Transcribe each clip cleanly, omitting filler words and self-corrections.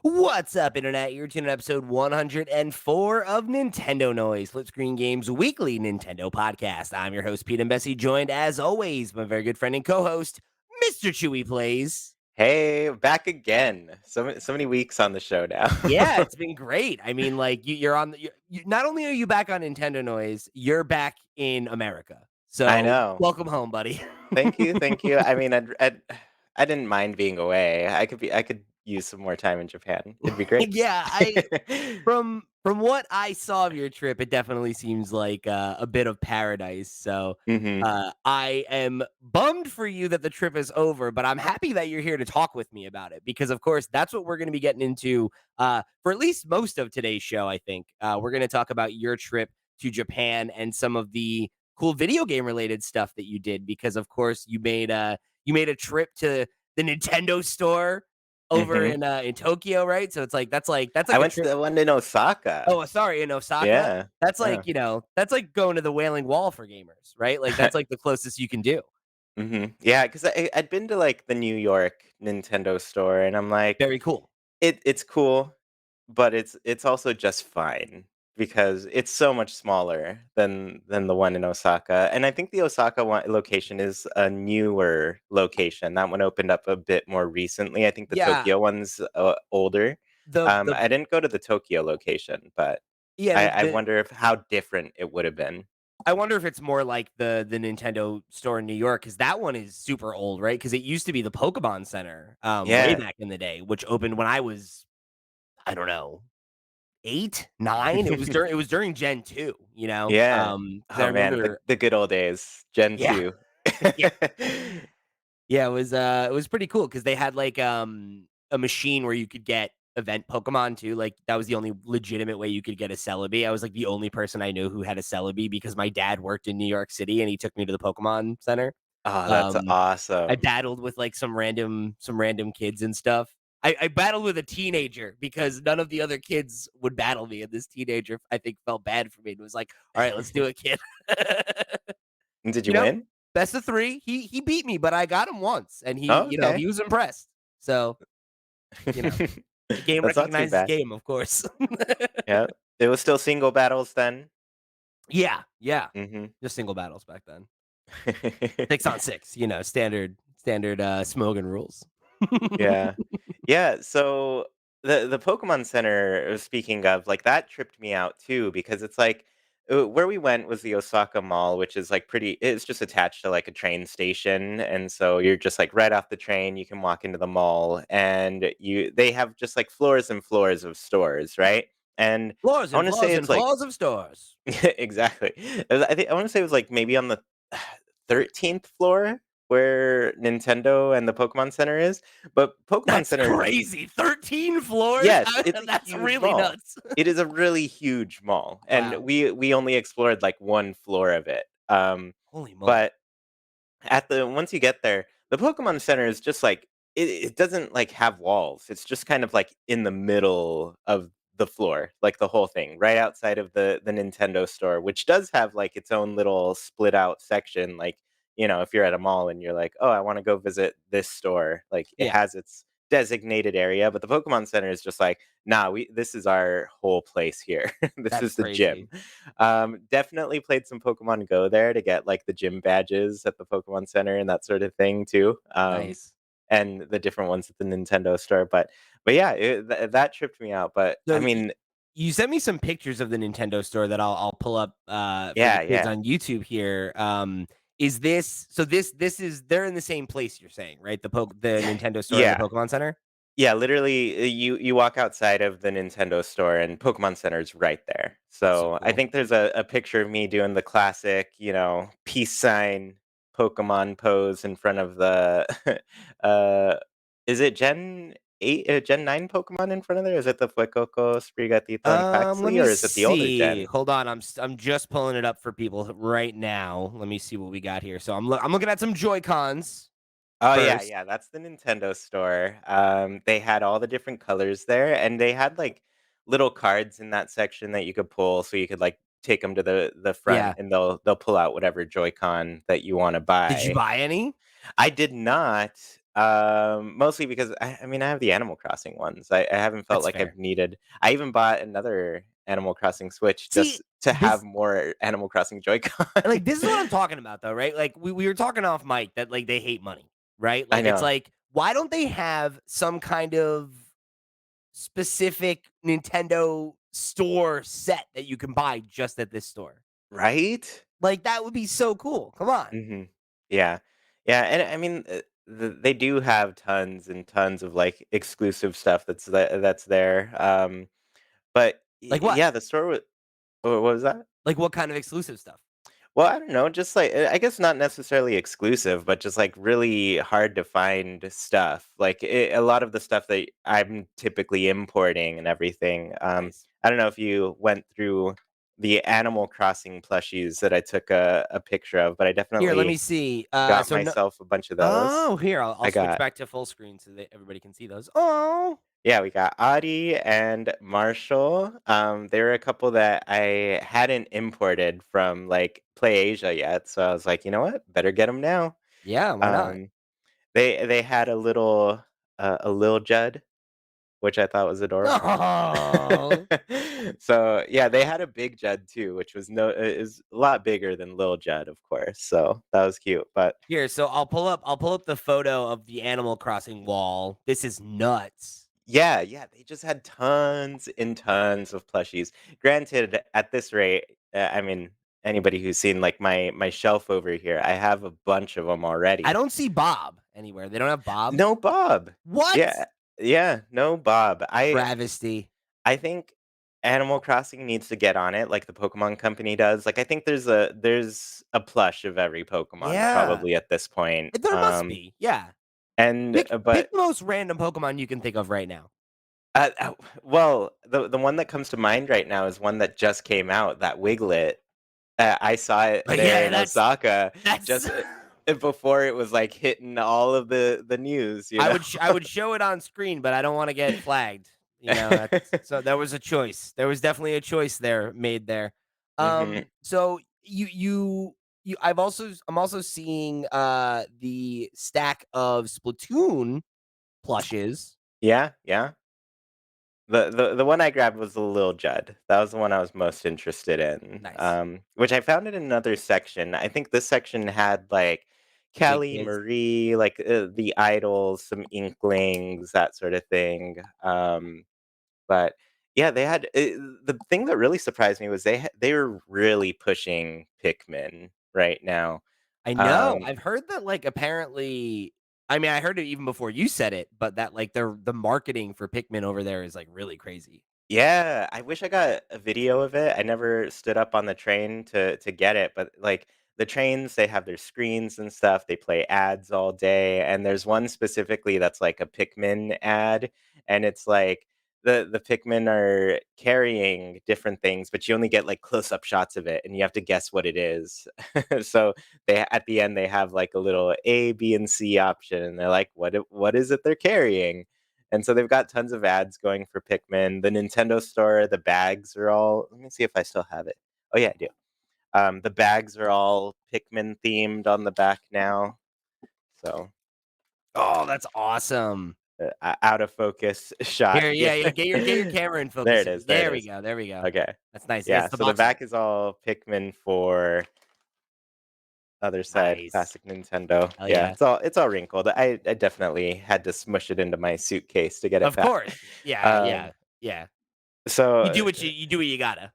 What's up, Internet? You're tuning in episode 104 of Nintendo Noise, Flip Screen Games Weekly Nintendo Podcast. I'm your host, Pete and Bessie, joined as always by my very good friend and co-host, Mr. Chewy Plays. Hey, back again. So many weeks on the show now. Yeah, it's been great. I mean, like you're on. Not only are you back on Nintendo Noise, you're back in America. I So know. welcome home, buddy. Thank you, thank you. I mean, I didn't mind being away. I could use some more time in Japan. It'd be great. Yeah, from what I saw of your trip, it definitely seems like a bit of paradise. So hmm I am bummed for you that the trip is over, but I'm happy that you're here to talk with me about it because, of course, that's what we're going to be getting into for at least most of today's show. I think we're going to talk about your trip to Japan and some of the cool video game related stuff that you did because, of course, you made a trip to the Nintendo store over hmm in Tokyo, right? So it's that's I like a went to trip. the one in Osaka. Oh, sorry, in Osaka. Yeah. That's Yeah. like, that's like going to the Wailing Wall for gamers, right? Like that's like the closest you can do. Yeah, because I'd been to like the New York Nintendo store, and I'm like, Very cool. it's cool, but it's also just fine because it's so much smaller than the one in Osaka, and I think the Osaka one location is a newer location. That one opened up a bit more recently. I think the Yeah, Tokyo one's, older. the I didn't go to the Tokyo location, but yeah, I the wonder if how different it would have been. I wonder if it's more like the Nintendo store in New York because that one is super old, right? Because it used to be the Pokemon Center, way Yeah. back in the day, which opened when I was, I don't know, 8, 9. It was during Gen 2, Yeah. because I Oh, man, the remember. the good old days, Gen Yeah, 2. yeah. Yeah, it was pretty cool because they had, like, a machine where you could get event Pokemon too, like, that was the only legitimate way you could get a Celebi. I was, like, the only person I knew who had a Celebi because my dad worked in New York City, and he took me to the Pokemon Center. Oh, that's Um, I awesome. battled with, like, some random kids and stuff. I battled with a teenager because none of the other kids would battle me, and this teenager, I think, felt bad for me and was like, "Alright, let's do it, kid." Did You you know? win? Best of 3. He beat me, but I got him once, and he Oh, you know, okay. he was impressed. So, you know, game That's not too recognizes bad. game, of course. Yeah. It was still single battles then? Yeah, yeah. Mhm. Just single battles back then. 6 on 6, standard, Smogon rules. Yeah. Yeah, so the Pokemon Center, speaking of, like, that tripped me out too because it's like, where we went was the Osaka Mall, which is, like, pretty it's just attached to, like, a train station, and so you're just, like, right off the train, you can walk into the mall, and they have just, like, floors and floors of stores, right? And Floors I and wanna say floors and it's, like floors of stores. exactly. I wanna say it was, like, maybe on the 13th floor where Nintendo and the Pokemon Center is, but Pokemon That's Center crazy. 13 floors? yes, it's a That's huge really mall. nuts. It is a really huge mall, and Wow. we only explored, like, 1 floor of it, Holy moly. but at the once you get there, the Pokemon Center is just like it doesn't, like, have walls, it's just kind of, like, in the middle of the floor, like, the whole thing, right outside of the Nintendo store, which does have, like, its own little split out section, like, if you're at a mall and you're like, "Oh, I wanna go visit this store," like, it Yeah, has its designated area, but the Pokemon Center is just like, "Nah, we this is our whole place here. This that's is the crazy. gym." Definitely played some Pokemon Go there to get, like, the gym badges at the Pokemon Center and that sort of thing too, Nice. and the different ones at the Nintendo store, but yeah, that tripped me out, but, So I mean you sent me some pictures of the Nintendo store that I'll pull up for the yeah, kids yeah. on YouTube here. Is this so this is they're in the same place you're saying, right? The Nintendo store and the Yeah. Pokemon Center? Yeah, literally, you walk outside of the Nintendo store and Pokemon Center is right there. That's so So, I cool. think there's a picture of me doing the classic, peace sign Pokemon pose in front of the uh, is it Gen 8 Gen 9 Pokemon in front of there? Is it the Fuecoco, Sprigatito, and Let Quaxly, me or is it the older see. gen? Hold on, I'm just pulling it up for people right now. Let me see what we got here. So I'm looking at some Joy Cons Oh, yeah, first. yeah, that's the Nintendo store. They had all the different colors there, and they had, like, little cards in that section that you could pull so you could, like, take them to the front, Yeah. and they'll pull out whatever Joy-Con that you wanna Did you buy. buy any? I did not, Mostly because I mean, I have the Animal Crossing ones. I haven't felt That's like I've fair. needed I even bought another Animal Crossing Switch See, just to have this more Animal Crossing like, this is what I'm Joy-Con. talking about though, right? Like, we were talking off mic that, like, they hate money, right? I Like, it's know, like, why don't they have some kind of specific Nintendo store set that you can buy just at this store? right? Like, that would be so cool. Come on. Mhm. Yeah. Yeah, and I mean, they do have tons and tons of, like, exclusive stuff that's there, but Like what? yeah, the store wa what was that? Like, what kind of exclusive stuff? Well, I don't know, just like I guess not necessarily exclusive, but just like really hard to find stuff. Like a lot of the stuff that I'm typically importing and everything. Nice. I don't know if you went through the Animal Crossing plushies that I took a picture of, but I Here, let me definitely see. got So no myself a bunch of those. Oh, here, I'll I switch got back to full screen so that everybody can see those. Oh. Yeah, we got Audie and Marshall. They were a couple that I hadn't imported from like Play Asia yet, so I was like, you know what, better get them now. Yeah, why not? Um, they had a Lil Judd, which I thought was adorable. Oh. So yeah, they had a big Judd too, which was no is a lot bigger than Lil Judd, of course. So that was cute. But Here, so I'll pull up the photo of the Animal Crossing wall. This is nuts. yeah, yeah, they just had tons and tons of plushies. Granted, at this rate, I mean, anybody who's seen like my shelf over here, I have a bunch of them I already. don't see Bob anywhere. They don't have Bob? No Bob. What? Yeah, yeah, no Bob. Travesty. I think Animal Crossing needs to get on it like the Pokemon Company does. Like I think there's a plush of every Pokemon Yeah. probably at this point. There must be. Yeah. And Pick but the most random Pokemon you can think of right now. well, the one that comes to mind right now is one that just came out, that Wiglet. I saw it But there yeah, in Osaka that's just before it was like hitting all of the news, you know. I would show it on screen, but I don't wanna get flagged, that's so there was a choice. There was definitely a choice there made there. hmm So I'm also seeing, the stack of Splatoon plushes. Yeah, yeah. The one I grabbed was the Lil Judd. That was the one I was most interested in, Nice. which I found in another section. I think this section had, like, Big Callie, kids. Marie, like, the idols, some Inklings, that sort of thing, but, yeah, they had the thing that really surprised me was they were really pushing Pikmin right now. I know. Um I've heard that, like, apparently I mean, I heard it even before you said it, but that, like, the marketing for Pikmin over there is, like, really crazy. Yeah, I wish I got a video of it. I never stood up on the train to get it, but, like, the trains, they have their screens and stuff, they play ads all day, and there's one specifically that's like a Pikmin ad, and it's like the Pikmin are carrying different things, but you only get, like, close-up shots of it, and you have to guess what it is. So, they at the end, they have, like, a little A, B, and C option, and they're like, what is it they're carrying?" And so they've got tons of ads going for Pikmin. The Nintendo store, the bags are all let me see if I still have it. Oh, yeah, I do. The bags are all Pikmin themed on the back now. So, Oh, that's awesome. out of focus shot. Here, yeah, yeah, get your camera in There focus it here. is, there it There we is. go, there we go. Okay. That's nice. Yeah, It's the so the box art. back is all Pikmin for other side, Nice. classic Nintendo. Hell Yeah, yeah. it's all wrinkled. I definitely had to smush it into my suitcase to get it Of back. course. Yeah, Um, yeah, yeah. so You do what you gotta.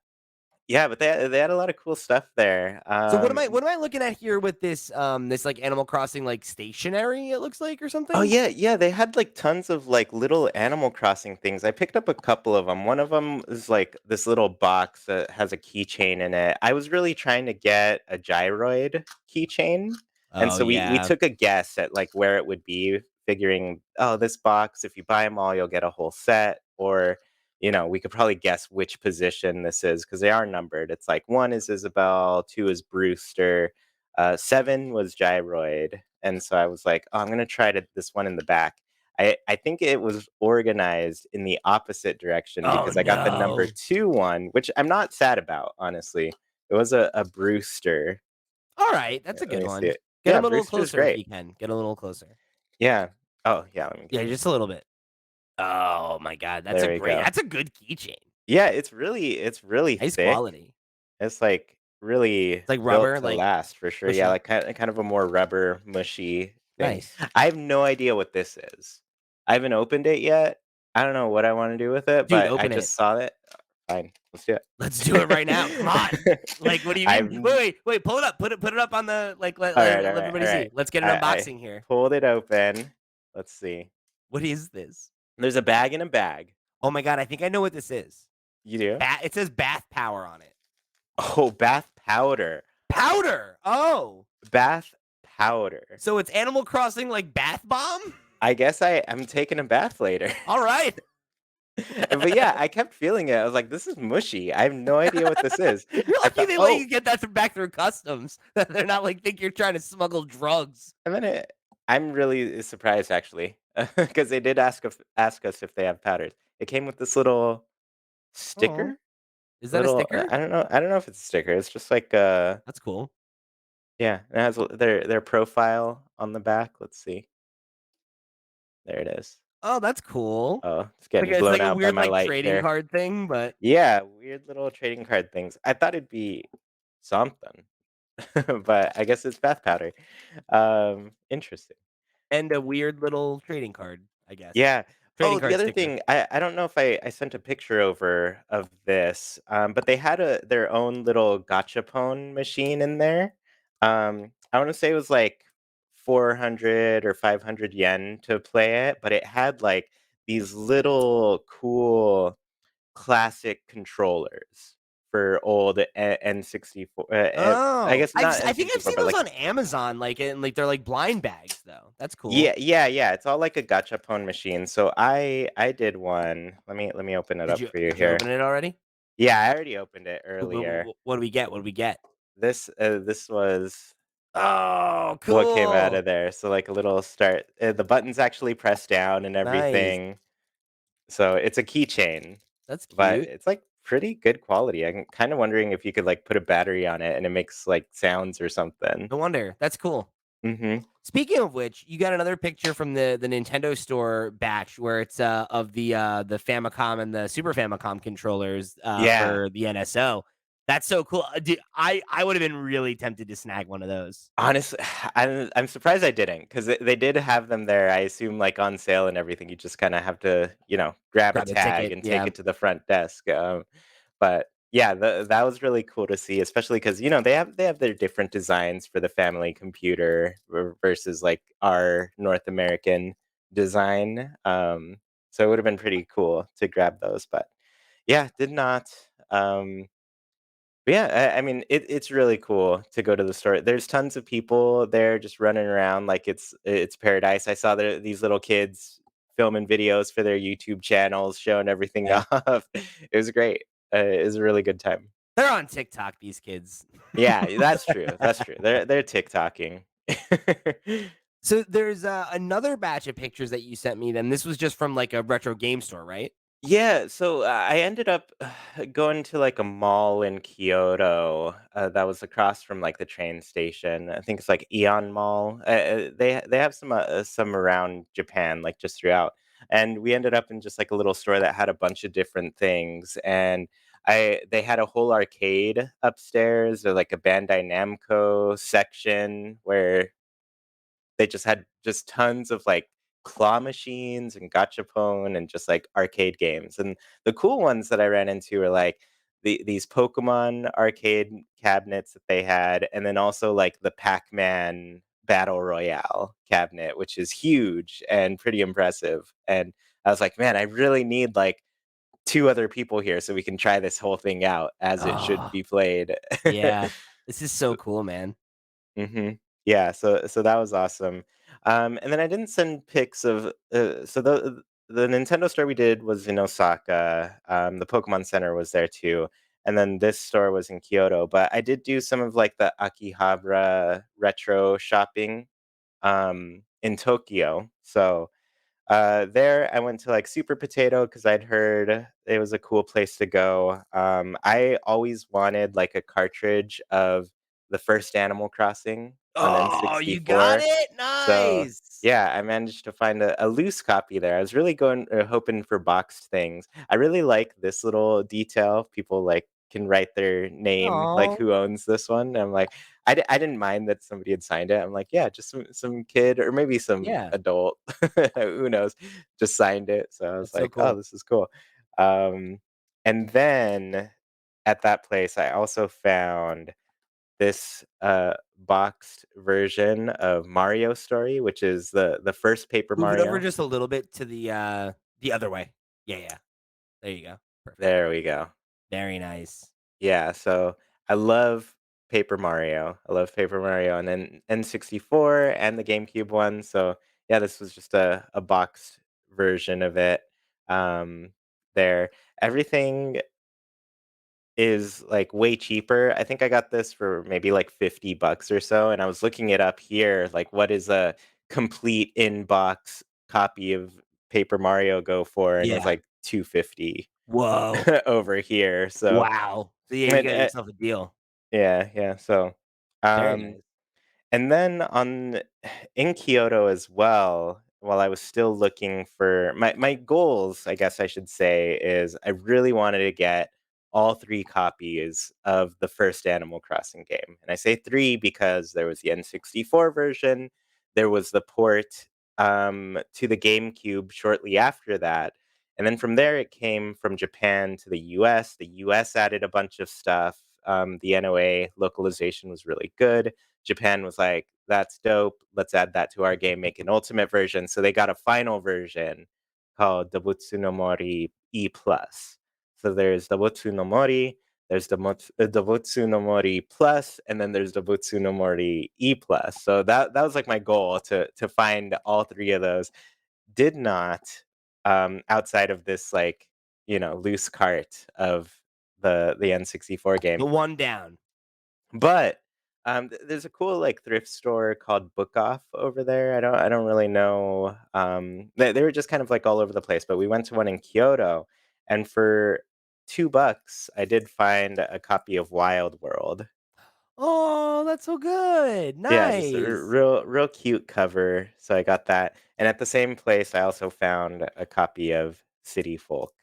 Yeah, but they had a lot of cool stuff there. So what am I looking at here with this, this, like, Animal Crossing, like, stationery, it looks like, or Oh, something? yeah, yeah, they had, like, tons of, like, little Animal Crossing things. I picked up a couple of them. One of them is, like, this little box that has a keychain in it. I was really trying to get a gyroid keychain, and Oh, so we yeah. took a guess at, like, where it would be, figuring, "Oh, this box, if you buy them all, you'll get a whole set," or, we could probably guess which position this is because they are numbered. It's like 1 is Isabel, 2 is Brewster, 7 was gyroid. And so I was like, "Oh, I'm gonna try to this one in the back." I think it was organized in the opposite direction Oh, because I got the number no. 2 one, which I'm not sad about, honestly. It was a Brewster. Alright, that's a Let good me see one. it. Get Yeah, him a little Brewster's closer if great. you can. Get a little closer. Yeah. Oh, yeah, let me Yeah, give you just a little bit. Oh my god, there we go. that's a good keychain. Yeah, it's really Nice thick. quality. It's, like, really It's like built rubber, to like last for sure. Yeah, mushy. like, kind of a more rubber, mushy thing. Nice. I have no idea what this is. I haven't opened it yet. I don't know what I wanna do with it, Dude, but I open it. just saw it. Fine, let's do Let's do it right now. Come on. it. Like, what do you mean? I've Wait, pull it up. Put it up on the like alright, let alright, everybody alright. see. Let's get an I unboxing here. pulled it open. Let's see. What is this? There's a bag in a bag. Oh my god, I think I know what this is. You do? It says bath power on it. Oh, bath powder. Powder. Oh. Bath powder. So it's Animal Crossing like bath bomb? I guess I'm taking a bath later. All right. But yeah, I kept feeling it. I was like, "This is mushy. I have no idea what this is." You're I lucky thought, they let "Oh," you get that back through customs. They're not like think you're trying to smuggle drugs. and then I'm really surprised actually, because they did ask us if they have powders. It came with this little Oh. sticker. Is that a Little sticker? I don't know if it's a sticker. It's just like, That's cool. yeah, it has their profile on the back. Let's see. There it is. Oh, that's cool. Oh, it's getting It's blown like a out by weird my like light trading here. card thing, but Yeah, weird little trading card things. I thought it'd be something, but I guess it's bath powder. Interesting. and a weird little trading card, I guess. Yeah. Trading Oh, the card other sticker. thing, I don't know if I sent a picture over of this, but they had their own little gachapon machine in there. I want to say it was like 400 or 500 yen to play it, but it had like these little cool classic controllers for old N64. I Oh, guess not I think I've N64, seen but those like on Amazon, like and like they're like blind bags though. That's cool. yeah, yeah, yeah. It's all like a gachapon machine. So I did one. Let me open it up for you Did you here. open it already? Yeah, I already opened it earlier. What do we get? What do we get? This was Oh, what came out cool. of there. So like a little start. The buttons actually press down and Nice. everything. So it's a keychain, That's but cute. it's like pretty good quality. I'm kind of wondering if you could like put a battery on it and it makes like sounds or something. No wonder. That's cool. Mhm. Speaking of which, you got another picture from the Nintendo Store batch where it's of the Famicom and the Super Famicom controllers Yeah. for the NSO. That's so cool. Dude, I would have been really tempted to snag one of those. Honestly, I'm surprised I didn't because they did have them there. I assume like on sale and everything. You just kind of have to, grab a Grab the tag ticket. and take Yeah. it to the front desk. But yeah, that was really cool to see, especially because they have their different designs for the family computer versus like our North American design. So it would have been pretty cool to grab those, but yeah, did not. But yeah, I mean, it's really cool to go to the store. There's tons of people there just running around like it's paradise. I saw these little kids filming videos for their YouTube channels, showing everything Yeah. off. It was great. It was a really good time. They're on TikTok, these kids. Yeah, that's true. That's true. They're TikToking. So there's another batch of pictures that you sent me. Then this was just from like a retro game store, right? Yeah, so I ended up going to like a mall in Kyoto that was across from like the train station. I think it's like Eon Mall. They have some around Japan, like just throughout. And we ended up in just like a little store that had a bunch of different things. And they had a whole arcade upstairs, or like a Bandai Namco section where they just had just tons of, like, claw machines and gachapon and just, like, arcade games, and the cool ones that I ran into were, like, these Pokemon arcade cabinets that they had, and then also, like, the Pac-Man Battle Royale cabinet, which is huge and pretty impressive, and I was like, "Man, I really need, like, 2 other people here so we can try this whole thing out as it should Oh, be played." yeah. This is so cool, man. Mhm. Yeah, so that was awesome. And then I didn't send pics of so the Nintendo store we did was in Osaka. The Pokemon Center was there too, and then this store was in Kyoto. But I did do some of like the Akihabara retro shopping in Tokyo. So there, I went to like Super Potato because I'd heard it was a cool place to go. I always wanted like a cartridge of the first Animal Crossing, on Oh, you got N64. it? So, Nice. yeah, I managed to find a loose copy there. I was really hoping for boxed things. I really like this little detail. People, like, can write their name, like, Oh, who owns this one. I'm like, I didn't mind that somebody had signed it. I'm like, "Yeah, just some kid or maybe some yeah. adult, who knows, just signed it." So I was That's so like, "Oh, cool. this is cool." Um, and then at that place, I also found this, boxed version of Mario Story, which is the first Paper Move it over Mario. just a little bit to the other way. Yeah, yeah. There you go. Perfect. There we go. Very nice. Yeah, so I love Paper Mario. I love Paper Mario and then N64 and the GameCube one, so, yeah, this was just a boxed version of it, um, there. Everything is, like, way cheaper. I think I got this for maybe, like, 50 bucks or so, and I was looking it up here, like, what is a complete in-box copy of Paper Mario go for, and it was, Yeah. like, 250 Whoa. over here, so Wow. So yeah, you and, got yourself a deal. yeah, yeah, so, Very um nice. and then on in Kyoto as well, while I was still looking for my goals, I guess I should say, is I really wanted to get all 3 copies of the first Animal Crossing game. And I say 3 because there was the N64 version, there was the port, to the GameCube shortly after that, and then from there, it came from Japan to the US. The US added a bunch of stuff. The NOA localization was really good. Japan was like, "That's dope. Let's add that to our game, make an ultimate version." So they got a final version called Dobutsu no Mori E+. So there's Dobutsu no Mori, there's Dobutsu no Mori Plus, and then there's Dobutsu no Mori E+. So that was like my goal to find all 3 of those. Did not, outside of this, like, loose cart of the N64 game. The one down. But, there's a cool, like, thrift store called Book Off over there. I don't really know, they were just kind of, like, all over the place, but we went to one in Kyoto, and for 2 bucks, I did find a copy of Wild World. Oh, that's so good. Yeah, just a Nice. real cute cover, so I got that, and at the same place, I also found a copy of City Folk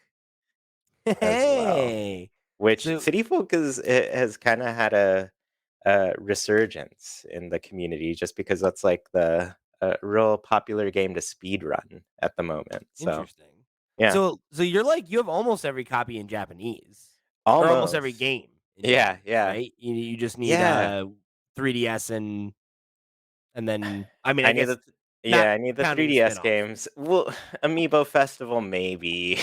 as well, Hey. which So City Folk has kinda had a resurgence in the community just because that's like the real popular game to speed run at the moment. So, interesting. yeah, So you're like you have almost every copy in Japanese, or almost every almost. game in Yeah, Japanese, yeah, right? You just need yeah. 3DS and then I mean I I need guess the not yeah, I need the counting the 3DS spinoffs. games. Well, Amiibo Festival maybe.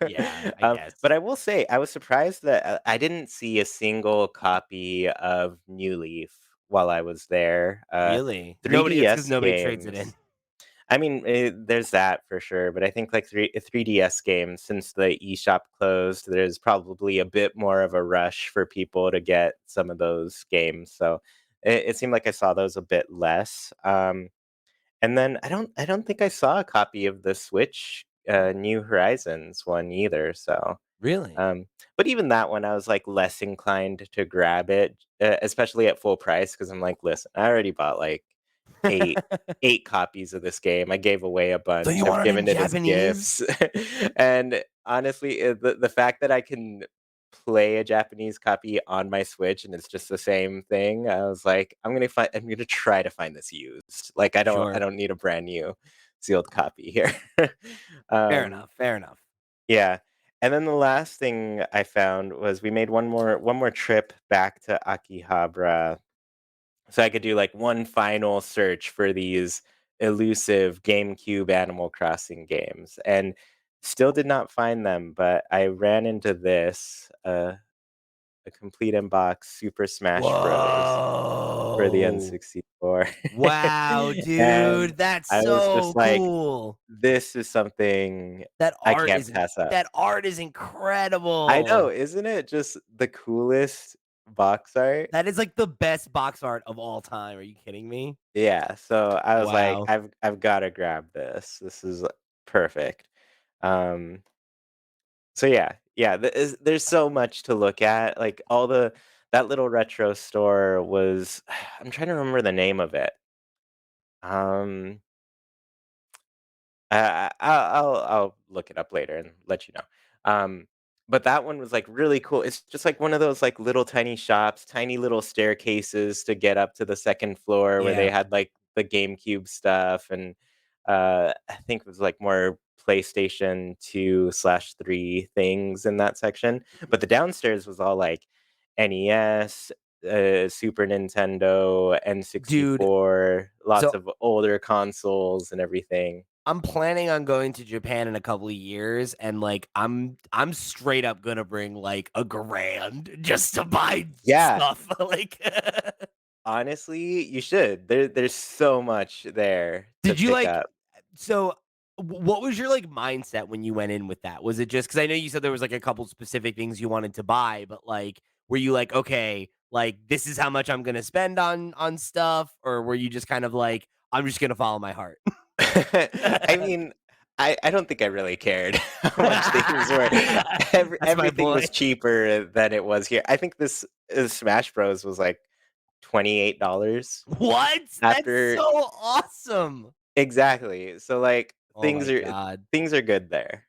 Yeah, I guess. But I will say I was surprised that I didn't see a single copy of New Leaf while I was there. Really? Nobody it's because 3DS nobody trades it in. games. I mean, there's that for sure, but I think like 3DS games, since the eShop closed, there's probably a bit more of a rush for people to get some of those games. So it seemed like I saw those a bit less. And then I don't think I saw a copy of the Switch New Horizons one either. So Really? um, but even that one, I was, like, less inclined to grab it, especially at full price, because 'cause I'm like, "Listen, I already bought, like, 8 8 copies of this game. I gave away a So bunch. you I've want it in given it as Japanese? gifts." And honestly, the fact that I can play a Japanese copy on my Switch and it's just the same thing, I was like, I'm gonna try to find this used. Like, I Sure. don't need a brand new sealed copy here. Fair Um enough, fair enough. yeah, and then the last thing I found was we made one more trip back to Akihabara, so I could do, like, one final search for these elusive GameCube Animal Crossing games, and still did not find them, but I ran into this, a complete inbox Super Smash Bros. For the Whoa. N64, Wow, and dude, that's I was so just like, cool. "This is something I can't pass up." That art is I know, incredible. isn't it just the coolest box art? That is, like, the best box art of all time. Are you kidding me? Yeah, so I was like, Wow. I've gotta grab this. This is perfect." So yeah, yeah, there's so much to look at, like, all the that little retro store was I'm trying to remember the name of it. Um, I'll look it up later and let you know. Um, but that one was, like, really cool. It's just, like, one of those, like, little tiny shops, tiny little staircases to get up to the 2nd floor where they Yeah. had, like, the GameCube stuff and, I think it was, like, more PlayStation 2/3 things in that section. Mhm. But the downstairs was all, like, NES, Super Nintendo, Dude, N64, lots so of older consoles and everything. I'm planning on going to Japan in a couple of years, and, like, I'm straight up gonna bring, like, a grand just to buy Yeah, stuff, like honestly, you should. There's so much there to Did you, pick like up. so, what was your, like, mindset when you went in with that? Was it just because I know you said there was, like, a couple specific things you wanted to buy, but, like, were you like, "Okay, like, this is how much I'm gonna spend on stuff," or were you just kind of like, "I'm just gonna follow my heart?" I mean, I don't think I really cared how much things were. That's my Everything boy. was cheaper than it was here. I think this, Smash Bros was, like, $28 What? That's so after awesome. exactly. So, like, Oh my god. things are good there.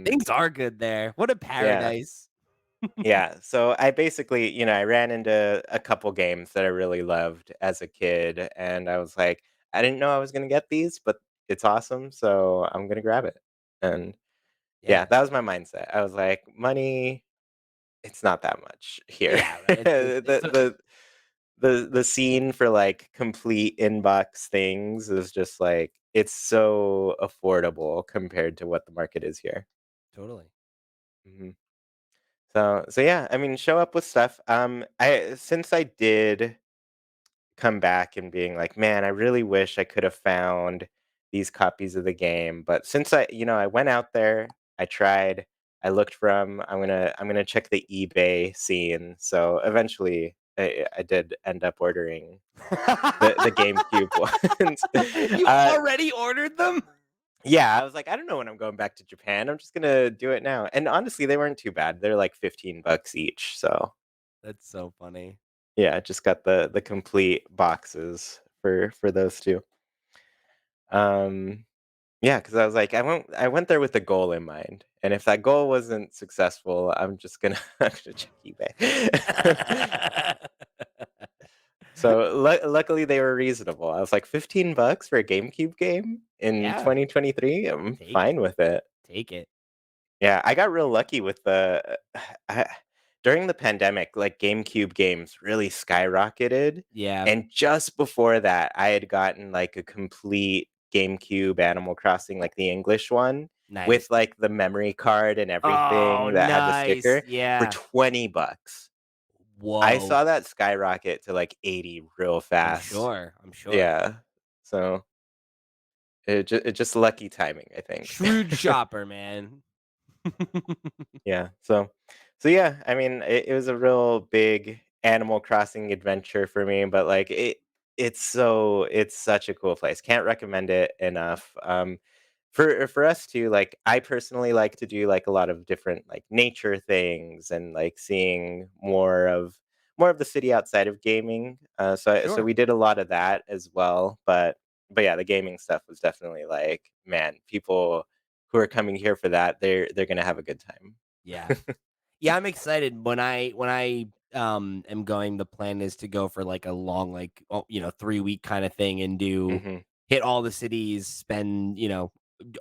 Things are good there. What a Yeah. paradise. Yeah, so I basically, I ran into a couple games that I really loved as a kid, and I was like, I didn't know I was gonna get these, but it's awesome, so I'm gonna grab it. And yeah, Yeah. that was my mindset. I was like, money, it's not that much here. Yeah, right. It's a The scene for like complete inbox things is just like it's so affordable compared to what the market is here. totally. Mhm. So yeah, I mean, show up with stuff. I since I did come back and being like, man, I really wish I could have found these copies of the game. But since I went out there, I tried, I looked for 'em. I'm gonna check the eBay scene. So eventually, I did end up ordering the GameCube ones. You uh, already ordered them? yeah, I was like, I don't know when I'm going back to Japan. I'm just gonna do it now. And honestly, they weren't too bad. They're like $15 each. So That's so funny. yeah, I just got the complete boxes for those 2. Um, yeah, because I was like, I went there with a goal in mind, and if that goal wasn't successful, I'm just gonna I'm gonna check eBay. So, luckily, they were reasonable. I was like, $15 for a GameCube game in Yeah, 2023? I'm take it, fine with it. take it. Yeah, I got real lucky with the I during the pandemic, like, GameCube games really skyrocketed, Yeah, and just before that, I had gotten, like, a complete GameCube Animal Crossing, like, the English one, with, nice. like, the memory card and Oh, everything that had the nice. sticker for Yeah. 20 bucks. I Whoa. saw that skyrocket to, like, 80 real I'm fast. sure, I'm sure. Yeah. So, it just lucky timing, I think. Shrewd shopper, man. Yeah, so yeah, I mean, it was a real big Animal Crossing adventure for me, but, like, it's such a cool place, can't recommend it enough, for us too, like, I personally like to do, like, a lot of different, like, nature things and, like, seeing more of the city outside of gaming, so Sure. we did a lot of that as well, but yeah, the gaming stuff was definitely like, man, people who are coming here for that, they're gonna have a good time. Yeah. Yeah, I'm excited when I am going, the plan is to go for, like, a long, like, 3-week kinda thing and do Mhm. hit all the cities, spend,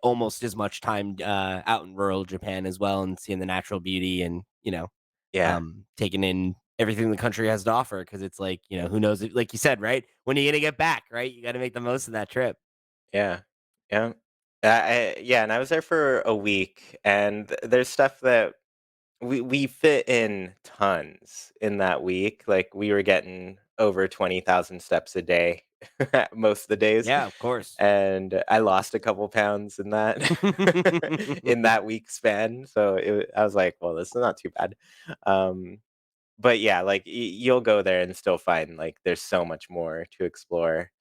almost as much time, out in rural Japan as well and seeing the natural beauty and, Yeah, taking in everything the country has to offer because it's like, who knows if like you said, right? When are you gonna get back, right? You gotta make the most of that trip. yeah, yeah. Yeah, and I was there for a week, and there's stuff that we fit in tons in that week, like, we were getting over 20,000 steps a day most of the days, Yeah, of course. and I lost a couple pounds in that in that week span, so I was like, "Well, this is not too bad." Um, but yeah, like, you'll go there and still find, like, there's so much more to explore.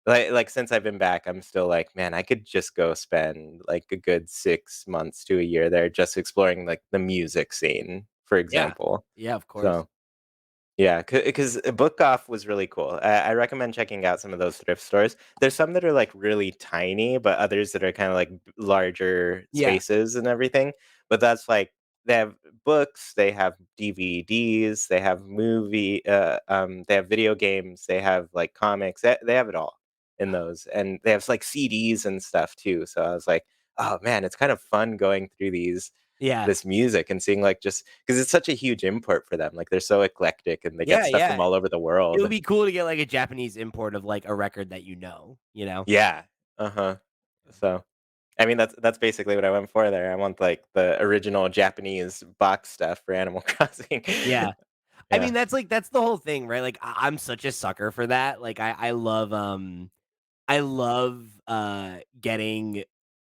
Like, since I've been back, I'm still like, "Man, I could just go spend, like, a good 6 months to a year there just exploring, like, the music scene," for Yeah. example. Yeah, of course. So, Yeah, because Book Off was really cool. I recommend checking out some of those thrift stores. There's some that are, like, really tiny, but others that are kinda, like, larger Yeah. spaces and everything, but that's, like they have books, they have DVDs, they have video games, they have, like, comics, they have it all in those, and they have, like, CDs and stuff too, so I was like, "Oh, man, it's kind of fun going through Yeah. this music and seeing, like, just because it's such a huge import for them, like, they're so eclectic and they get Yeah, stuff from yeah. all over the It would world. be cool to get, like, a Japanese import of, like, a record that you know, you know? Yeah, uh-huh. So, I mean, that's basically what I went for there. I want, like, the original Japanese box stuff for Animal Crossing. Yeah. I Yeah. mean, that's the whole thing, right? Like, I'm such a sucker for that. Like, I love, getting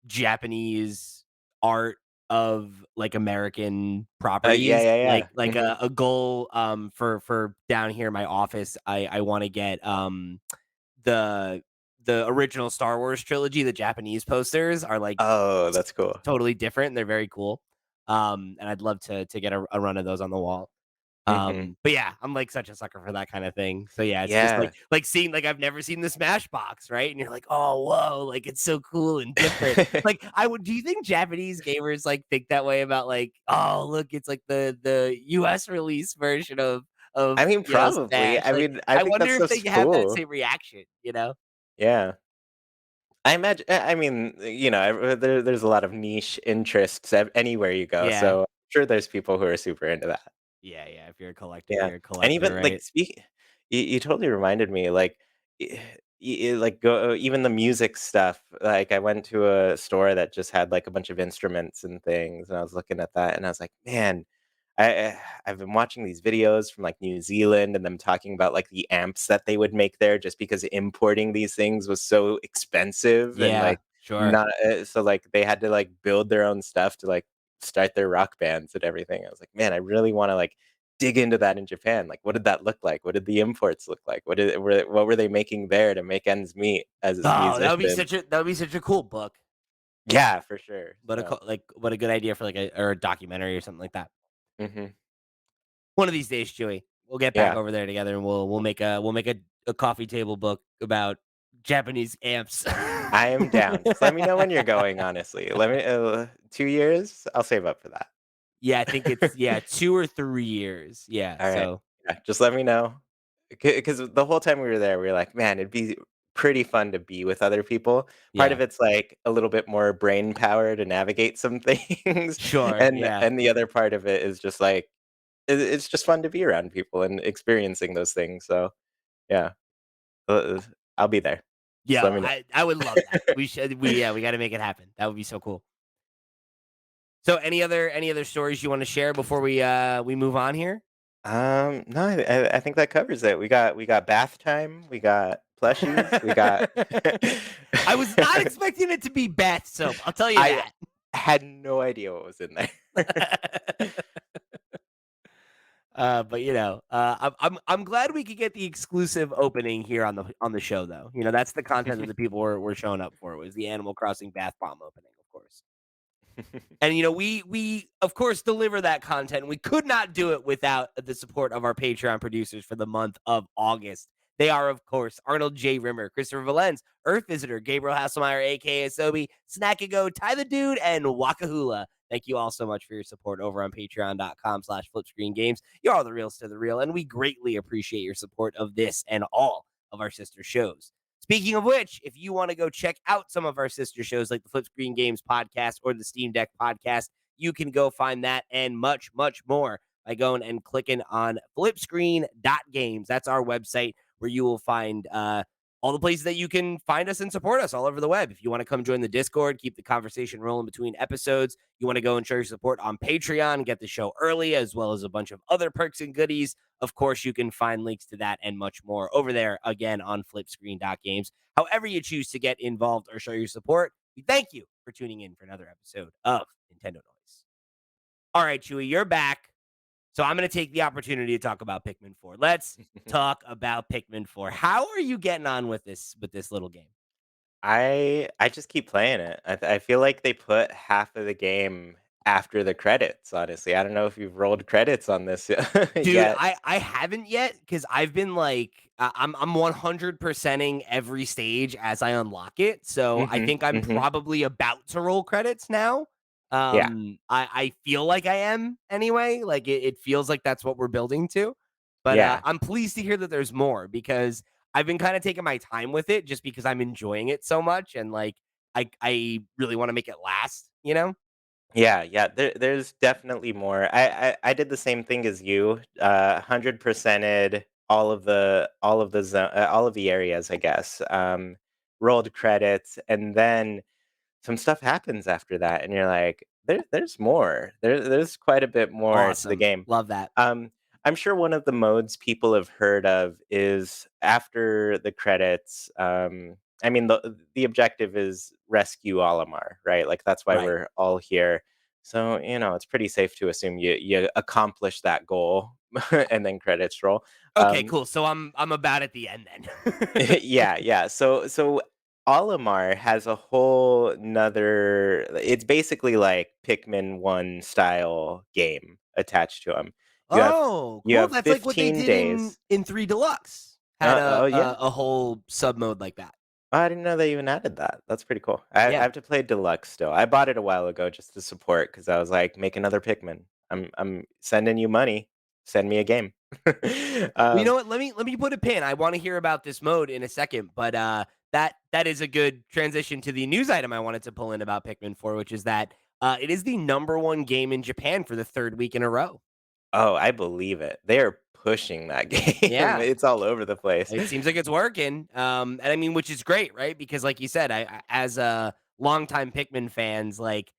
Japanese art of, like, American Yeah, properties. yeah, Like yeah. like Mhm. a goal, for down here in my office, I wanna get, the the original Star Wars trilogy, the Japanese posters are, like, Oh, that's cool. totally different, and they're very cool. And I'd love to get a run of those on the wall. Mhm. But yeah, I'm, like, such a sucker for that kinda thing. So, yeah, it's just Yeah. like seeing like, I've never seen the Smash box, right? And you're like, "Oh, whoa, like, it's so cool and different." Like, I would do you think Japanese gamers, like, think that way about, like, "Oh, look, it's like the US release version I mean, you know, probably. Smash." I Like, mean, I I think that wonder if stuff's they have that cool. same reaction, you know? Yeah. I mean, there's a lot of niche interests anywhere you go, Yeah. so I'm sure there's people who are super into that. Yeah, yeah, if you're a collector, Yeah, you're a and collector, even, like, right? you totally reminded me, like, like, even the music stuff, like, I went to a store that just had, like, a bunch of instruments and things, and I was looking at that, and I was like, "Man," I've been watching these videos from, like, New Zealand and them talking about, like, the amps that they would make there just because importing these things was so expensive and, Yeah, like, sure. not so, like, they had to, like, build their own stuff to, like, start their rock bands and everything. I was like, "Man, I really wanna, like, dig into that in Japan. Like, what did that look like? What did the imports look like? What were they making there to make ends meet as Oh, musicians?" that would be such a cool book. Yeah, for sure. But So, what a good idea for, like, a documentary or something like that. mhm, One of these days, Chewy, we'll get back yeah, over there together, and we'll make a coffee table book about Japanese amps. I am down. Just let me know when you're going, honestly. Let me 2 years? I'll save up for that. Yeah, I think it's yeah, 2 or 3 years. Yeah, Alright. so Yeah, just let me know. Because the whole time we were there, we were like, "Man, it'd be pretty fun to be with other people." Part yeah. of it's, like, a little bit more brain power to navigate some things, Sure, yeah. and the other part of it is just, like, it's just fun to be around people and experiencing those things, so, yeah, I'll be there. Just Yeah, let me know. I would love that. We gotta make it happen. That would be so cool. So any other stories you wanna share before we move on here? No, I think that covers it. We got bath time, we got plushies, we got I was not expecting it to be bath soap, I'll tell you I that. had no idea what was in there. But you know, I'm glad we could get the exclusive opening here on the show, though. You know, that's the content that the people were showing up for was the Animal Crossing bath bomb opening, of course. And you know, we of course deliver that content. We could not do it without the support of our Patreon producers for the month of August. They are, of course, Arnold J. Rimmer, Christopher Valens, Earth Visitor, Gabriel Hasselmeyer, aka Sobi, Snackago, Ty the Dude, and Wakahula. Thank you all so much for your support over on patreon.com/flipscreengames. You're all the reals to the real, and we greatly appreciate your support of this and all of our sister shows. Speaking of which, if you want to go check out some of our sister shows like the Flip Screen Games podcast or the Steam Deck podcast, you can go find that and much, much more by going and clicking on flipscreen.games. That's our website where you will find all the places that you can find us and support us all over the web. If you want to come join the Discord, keep the conversation rolling between episodes, you want to go and show your support on Patreon, get the show early, as well as a bunch of other perks and goodies. Of course, you can find links to that and much more over there again on flipscreen.games. However, you choose to get involved or show your support, we thank you for tuning in for another episode of Nintendo Noise. All right, Chewy, you're back. So I'm going to take the opportunity to talk about Pikmin 4. Let's talk about Pikmin 4. How are you getting on with this little game? I just keep playing it. I feel like they put half of the game after the credits, honestly. I don't know if you've rolled credits on this Dude, yet. I haven't yet because I've been like I'm 100%ing every stage as I unlock it. So I Mhm, think I'm mhm. probably about to roll credits now. Yeah, I feel like I am anyway. Like it feels like that's what we're building to. But yeah. I'm pleased to hear that there's more because I've been kind of taking my time with it just because I'm enjoying it so much and like I really want to make it last, you know? Yeah, yeah, there's definitely more. I did the same thing as you, 100%ed all of the areas, I guess, rolled credits, and then some stuff happens after that, and you're like, there's more. There's quite a bit more to the Awesome. game. Love that. Um, I'm sure one of the modes people have heard of is after the credits. I mean, the objective is rescue Olimar, right? Like that's why Right. we're all here. So it's pretty safe to assume you accomplish that goal, and then credits roll. Okay, Um, cool. So I'm about at the end then. yeah, yeah. So Olimar has a whole nother it's basically like Pikmin 1 style game attached to him. You have Oh, you cool. have That's like what they 15 did in days. 3 Deluxe. Had Oh, yeah? a whole sub mode like that. Oh, I didn't know they even added that. That's pretty cool. I Yeah. have to play Deluxe still. I bought it a while ago just to support because I was like, "Make another Pikmin. I'm sending you money. Send me a game." Well, you Um, know what? Let me put a pin. I want to hear about this mode in a second, but that is a good transition to the news item I wanted to pull in about Pikmin 4, which is that it is the number 1 game in Japan for the 3rd week in a row. oh, I believe it. They are pushing that game. Yeah. It's all over the place. It seems like it's working. And I mean, which is great, right? Because like you said, as a longtime Pikmin fans, like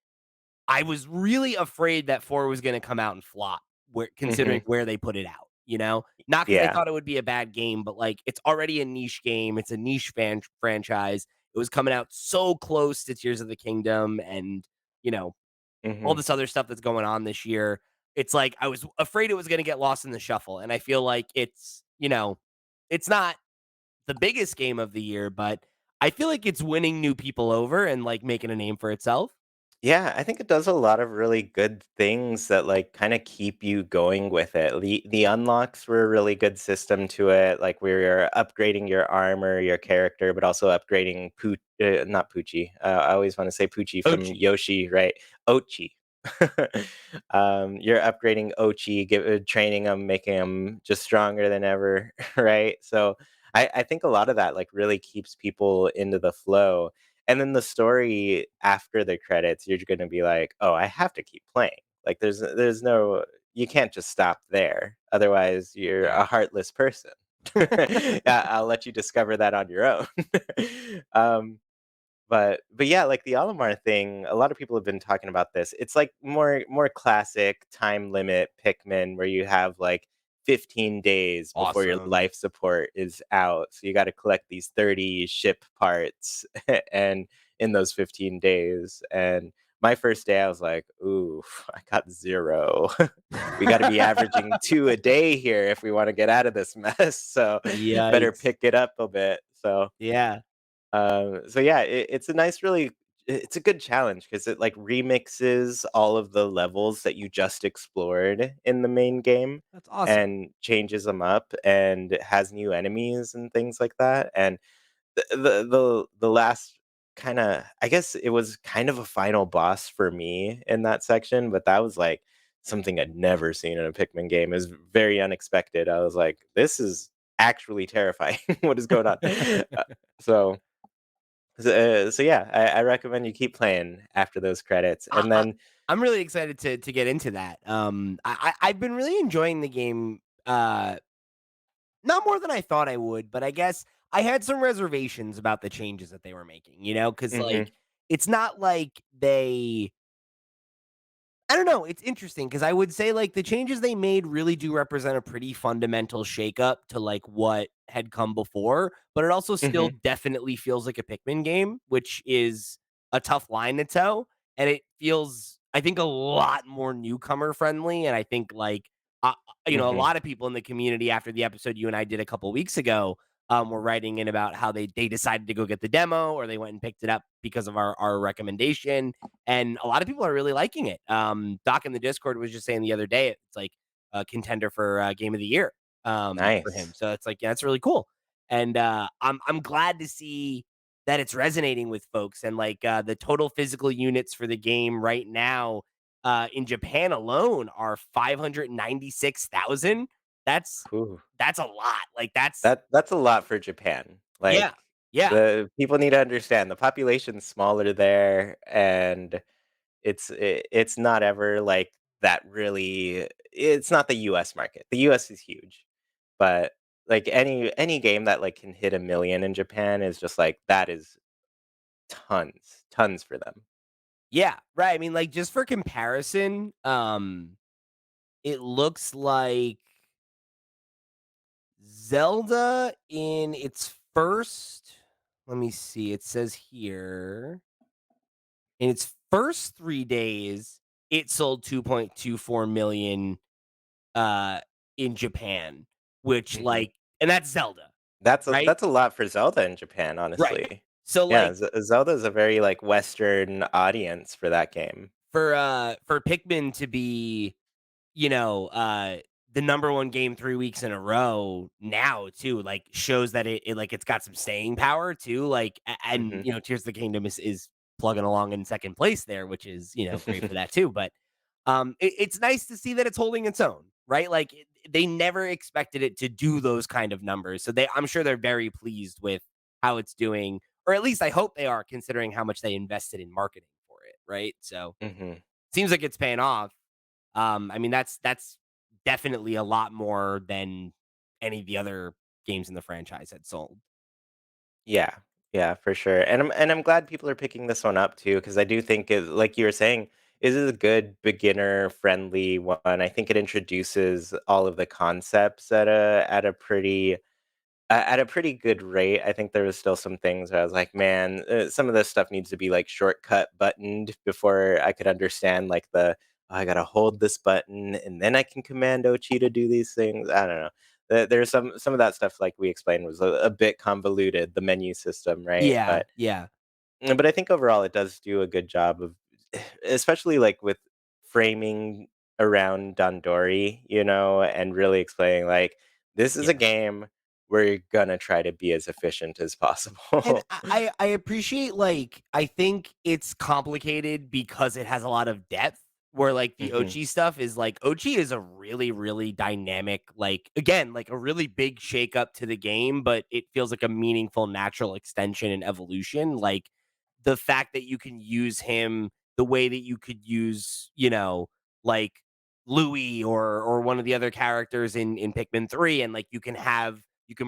I was really afraid that 4 was gonna come out and flop, where considering Mhm. where they put it out, you know? Not because I Yeah. thought it would be a bad game, but, like, it's already a niche game, it's a niche franchise. It was coming out so close to Tears of the Kingdom and, you know, all Mhm. this other stuff that's going on this year. It's like I was afraid it was gonna get lost in the shuffle, and I feel like it's not the biggest game of the year, but I feel like it's winning new people over and, like, making a name for itself. Yeah, I think it does a lot of really good things that, like, kinda keep you going with it. The unlocks were a really good system to it, like, where you're upgrading your armor, your character, but also upgrading not Poochie, I always wanna say Poochie from Ochi. Yoshi, right? Ochi. You're upgrading Ochi, training him, making him just stronger than ever, right? So, I think a lot of that, like, really keeps people into the flow. And then the story after the credits, you're gonna be like, "Oh, I have to keep playing." Like, there's no you can't just stop there, otherwise you're Yeah. a heartless person. I'll let you discover that on your own. Um, but yeah, like the Olimar thing, a lot of people have been talking about this. It's like more classic time limit Pikmin where you have like 15 days before your Awesome. life support is out. So you got to collect these 30 ship parts and in those 15 days. And my first day I was like, "Ooh, I got 0." We got to be averaging 2 a day here if we want to get out of this mess. So better Yikes. pick it up a bit. Yeah, So yeah, it's a nice, it's a good challenge because it like remixes all of the levels that you just explored in the main game that's awesome. and changes them up and has new enemies and things like that. And the last kind of I guess it was kind of a final boss for me in that section, but that was like something I'd never seen in a Pikmin game. It was very unexpected. I was like, this is actually terrifying. What is going on? So so yeah, I recommend you keep playing after those credits, I and I then I'm really excited to get into that. I've been really enjoying the game, not more than I thought I would, but I guess I had some reservations about the changes that they were making, because mhm, like, it's not like they I don't know, it's interesting because I would say, like, the changes they made really do represent a pretty fundamental shakeup to, like, what had come before, but it also still mhm, definitely feels like a Pikmin game, which is a tough line to toe, and it feels, I think, a lot more newcomer friendly, and I think, like, a mhm, lot of people in the community after the episode you and I did a couple weeks ago, were writing in about how they decided to go get the demo or they went and picked it up because of our recommendation. And a lot of people are really liking it. Doc in the Discord was just saying the other day it's like a contender for game of the year for him. Nice. So it's like, yeah, that's really cool. And I'm glad to see that it's resonating with folks. And like the total physical units for the game right now in Japan alone are 596,000. That's Whew. that's a lot. Like That's a lot for Japan. yeah. Like, Yeah. the people need to understand the population's smaller there, and it's not ever like that really it's not the US market. The US is huge, but, like, any game that, like, can hit 1,000,000 in Japan is just like that is tons for them. Yeah. Right. I mean, like, just for comparison, it looks like Zelda in its first let me see, it says here, in its first 3 days, it sold 2.24 million uh, in Japan, which, Mhm. like and that's Zelda, right? That's a lot for Zelda in Japan, Right. honestly. So, Yeah, like, Zelda is a very, like, Western audience for that game. for Pikmin to be, you know, the number 1 game 3 weeks in a row now too, like, shows that like, it's got some staying power too, like, and, Mhm. Tears of the Kingdom is plugging along in 2nd place there, which is, great for that too, but, it's nice to see that it's holding its own, right? Like, they never expected it to do those kind of numbers, so I'm sure they're very pleased with how it's doing, or at least I hope they are considering how much they invested in marketing for it, right? So, Mhm. seems like it's paying off. I mean, that's definitely a lot more than any of the other games in the franchise had sold. Yeah. Yeah, for sure. And I'm glad people are picking this one up too, because I do think it like you were saying, is a good beginner friendly one. I think it introduces all of the concepts at a pretty good rate. I think there was still some things where I was like, "Man, some of this stuff needs to be, like, shortcut buttoned before I could understand, like, "Oh, I gotta hold this button, and then I can command Ochi to do these things." I don't know. There's some of that stuff, like we explained, was a bit convoluted, the menu system, right? Yeah, yeah, But I think overall it does do a good job of especially, like, with framing around Dandori, and really explaining, like, "This is a yeah. game where you're gonna try to be as efficient as And possible." I appreciate, like, I think it's complicated because it has a lot of depth, where, like, the Mhm, Ochi stuff is like Ochi is a really, really dynamic, like, again, like, a really big shakeup to the game, but it feels like a meaningful natural extension and evolution, like, the fact that you can use him the way that you could use, like, Louis or one of the other characters in Pikmin 3, and, like, you can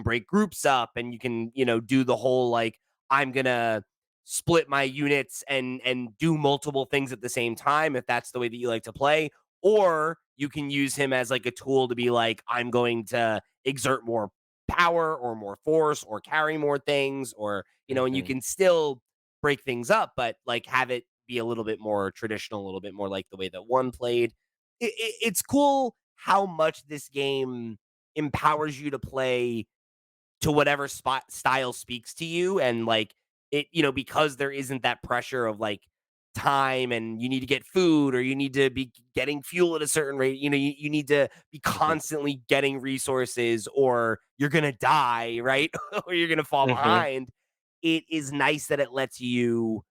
break groups up and you can, do the whole like I'm going to split my units and do multiple things at the same time if that's the way that you like to play, or you can use him as like a tool to be like I'm going to exert more power or more force or carry more things, or and you mhm, can still break things up but like have it be a little bit more traditional, a little bit more like the way that one played. It's cool how much this game empowers you to play to whatever spot style speaks to you, and like it, because there isn't that pressure of like time and you need to get food or you need to be getting fuel at a certain rate, you need to be mhm, constantly getting resources or you're gonna die, right? Or you're gonna fall mhm, behind. It is nice that it lets you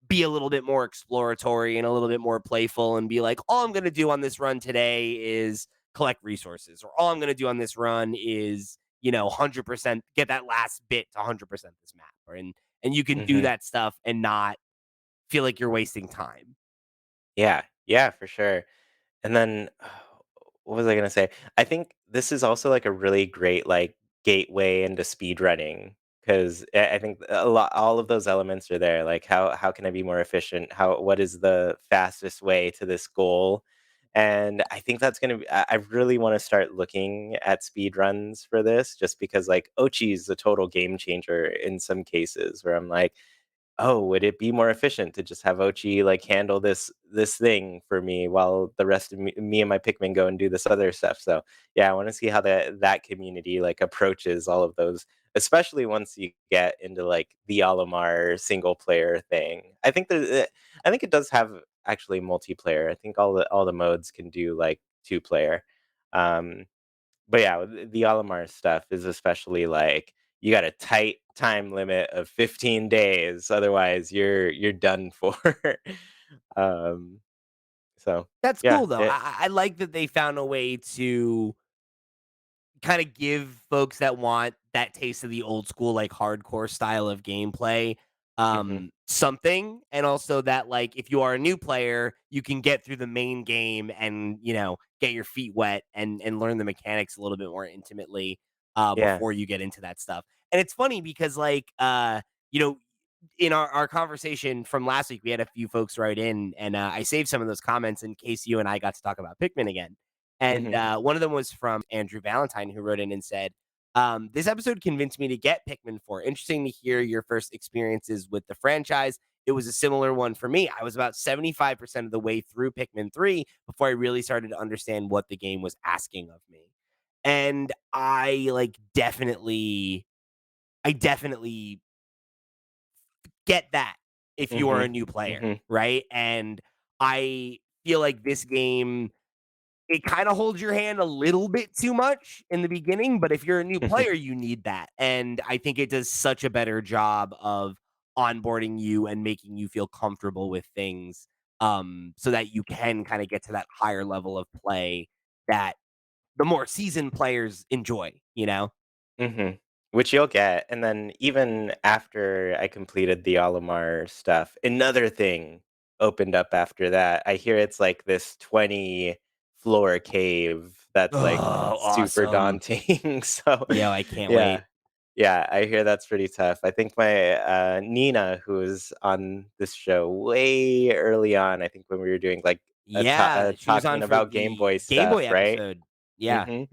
be a little bit more exploratory and a little bit more playful and be like, all I'm gonna do on this run today is collect resources, or all I'm gonna do on this run is 100% get that last bit to 100% this map, or and you can do mhm. that stuff and not feel like you're wasting time. Yeah, yeah, for sure. And then, what was I gonna say? I think this is also, like, a really great, like, gateway into speedrunning 'cause I think all of those elements are there, like, how can I be more efficient? What is the fastest way to this goal? And I think that's gonna be I really wanna start looking at speedruns for this just because, like, Ochi is a total game changer in some cases where I'm like, "Oh, would it be more efficient to just have Ochi, like, handle this thing for me while the rest of me and my Pikmin go and do this other stuff?" So, yeah, I wanna see how that community, like, approaches all of those, especially once you get into like the Olimar single player thing. I think it does have actually multiplayer. I think all the modes can do like two player. Um, but yeah, the Olimar stuff is especially like you got a tight time limit of 15 days, otherwise you're done for. um, so That's yeah, cool though. I like that they found a way to kind of give folks that want that taste of the old school, like hardcore style of gameplay, hmm something. And also that, like, if you are a new player, you can get through the main game and, get your feet wet and learn the mechanics a little bit more intimately yeah, before you get into that stuff. And it's funny because, like, you know, in our conversation from last week, we had a few folks write in, and I saved some of those comments in case you and I got to talk about Pikmin again. And hmm one of them was from Andrew Valentine, who wrote in and said, "This episode convinced me to get Pikmin 4. Interesting to hear your first experiences with the franchise. It was a similar one for me. I was about 75% of the way through Pikmin 3 before I really started to understand what the game was asking of me." And I definitely get that if you are hmm a new player, hmm right? And I feel like this game, it kinda holds your hand a little bit too much in the beginning, but if you're a new player, you need that, and I think it does such a better job of onboarding you and making you feel comfortable with things, so that you can kinda get to that higher level of play that the more seasoned players enjoy, you know? Mhm. Which you'll get, and then even after I completed the Olimar stuff, another thing opened up after that. I hear it's like this 20 floor cave that's, like, Oh, super awesome. daunting, so Yo, I can't yeah. wait. Yeah, I hear that's pretty tough. I think my, Nina, who was on this show way early on, I think when we were doing, like, Yeah, she was talking on for about Game the Boy Game Boy stuff, right? episode. Yeah. Mhm.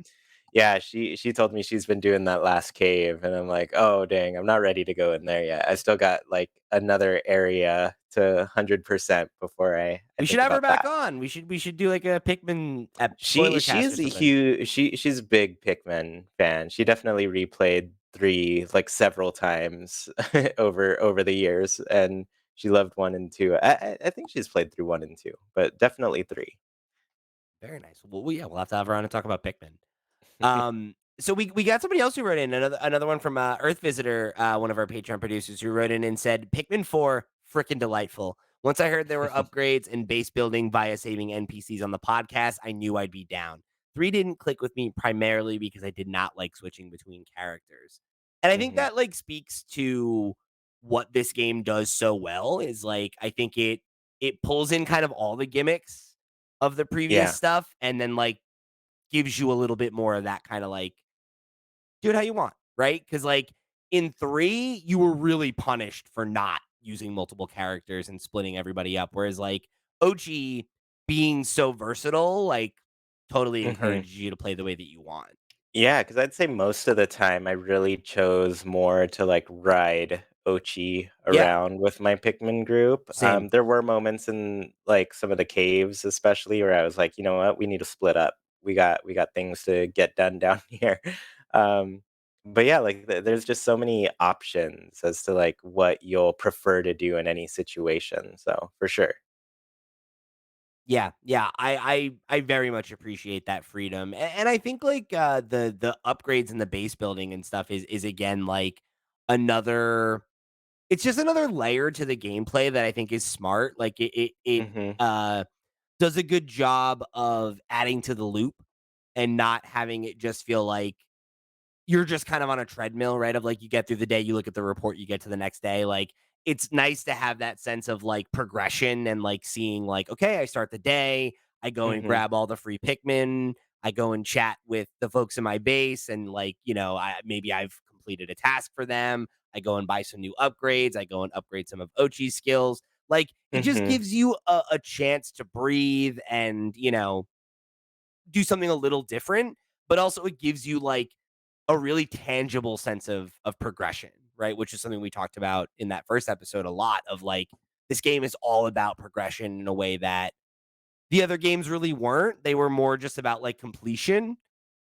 Yeah, she told me she's been doing that last cave, and I'm like, "Oh, dang, I'm not ready to go in there yet." I still got, like, another area to 100% before I We should think have her about back that. on. We should do like a Pikmin spoiler cast or She's a something. huge she's a big Pikmin fan. She definitely replayed 3, like, several times over the years, and she loved 1 and 2. I think she's played through 1 and 2, but definitely 3. Very nice. Well, yeah, we'll have to have her on and talk about Pikmin. So we got somebody else who wrote in another one from Earth Visitor, one of our Patreon producers, who wrote in and said Pikmin 4 freaking delightful. Once I heard there were upgrades and base building via saving NPCs on the podcast, I knew I'd be down. 3 didn't click with me primarily because I did not like switching between characters. And I think Mhm. that like speaks to what this game does so well is like I think it pulls in kind of all the gimmicks of the previous Yeah. stuff and then like gives you a little bit more of that kinda, like, do it how you want, right? Because like, in 3, you were really punished for not using multiple characters and splitting everybody up, whereas, like, OG being so versatile, like, totally Mhm. encourages you to play the way that you want. Yeah, because 'cause I'd say most of the time I really chose more to, like, ride Ochi Yeah, around with my Pikmin group. same. There were moments in, like, some of the caves especially where I was like, "You know what? We need to split up. We got things to get done down here." Um, but yeah, like, there's just so many options as to, like, what you'll prefer to do in any situation, so for sure. Yeah, yeah, I very much appreciate that freedom, and I think, like, the upgrades and the base building and stuff is again, like, another it's just another layer to the gameplay that I think is smart. Like it Mhm, uh does a good job of adding to the loop and not having it just feel like you're just kind of on a treadmill, right? Of like you get through the day, you look at the report, you get to the next day. Like it's nice to have that sense of like progression and like seeing like, okay, I start the day, I go and mhm, grab all the free Pikmin, I go and chat with the folks in my base, and like, maybe I've completed a task for them. I go and buy some new upgrades, I go and upgrade some of Ochi's skills. Like it just mhm, gives you a chance to breathe and, do something a little different, but also it gives you like a really tangible sense of progression, right? Which is something we talked about in that first episode a lot of like this game is all about progression in a way that the other games really weren't. They were more just about like completion.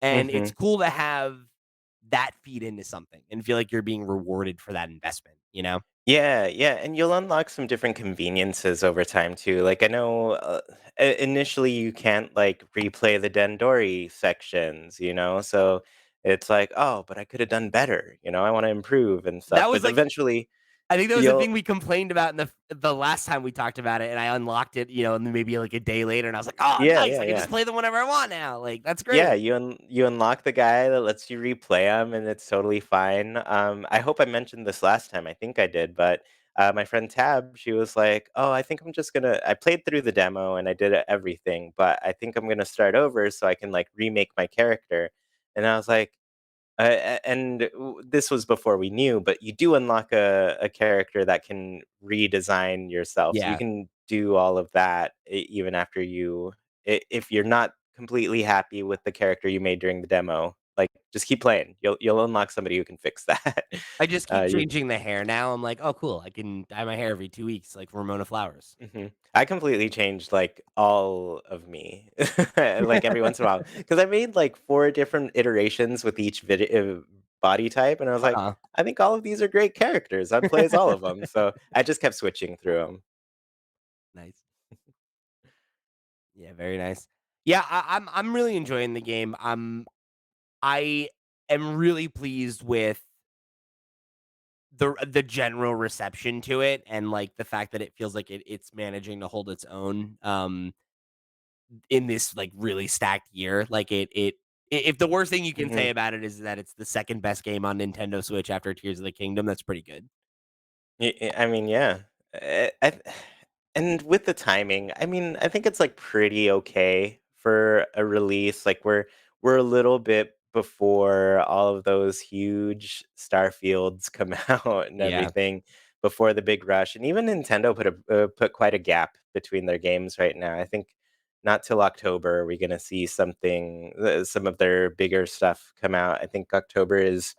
And it's mhm. cool to have that feed into something and feel like you're being rewarded for that investment, you know? Yeah, yeah, and you'll unlock some different conveniences over time too. Like I know initially you can't like replay the Dendori sections, so it's like, oh, but I could have done better. I want to improve and stuff. That was But like eventually, I think that was the you'll thing we complained about in the last time we talked about it, and I unlocked it, and then maybe like a day later, and I was like, "Oh, yeah, nice! yeah, I can yeah. just play them whenever I want now. Like that's Yeah, great." you unlock the guy that lets you replay them, and it's totally fine. I hope I mentioned this last time. I think I did, but my friend Tab, she was like, "Oh, I think I'm just gonna." I played through the demo and I did everything, but I think I'm gonna start over so I can like remake my character. And I was like, this was before we knew, but you do unlock a character that can redesign yourself, so you Yeah, can do all of that even after if you're not completely happy with the character you made during the demo, like just keep playing. You'll unlock somebody who can fix that. I just keep You changing the hair now. I'm like, "Oh, cool! I can dye my hair every 2 weeks, like Ramona Flowers." Mhm. I completely changed, like, all of me, like, every once in a while, because I made, like, 4 different iterations with each body type, and I was like, Uh-huh. "I think all of these are great characters, I'd play as all of them." So, I just kept switching through them. Nice. Yeah, very nice. Yeah, I'm really enjoying the game. I am really pleased with the general reception to it and like the fact that it feels like it's managing to hold its own in this like really stacked year. Like if the worst thing you can say Mhm. about it is that it's the second best game on Nintendo Switch after Tears of the Kingdom, that's pretty good. I mean, yeah. And with the timing, I mean, I think it's, like, pretty okay for a release, like, we're a little bit before all of those huge Starfields come out and Yeah. everything, before the big rush, and even Nintendo put quite a gap between their games right now. I think not till October are we gonna see some of their bigger stuff come out. I think October is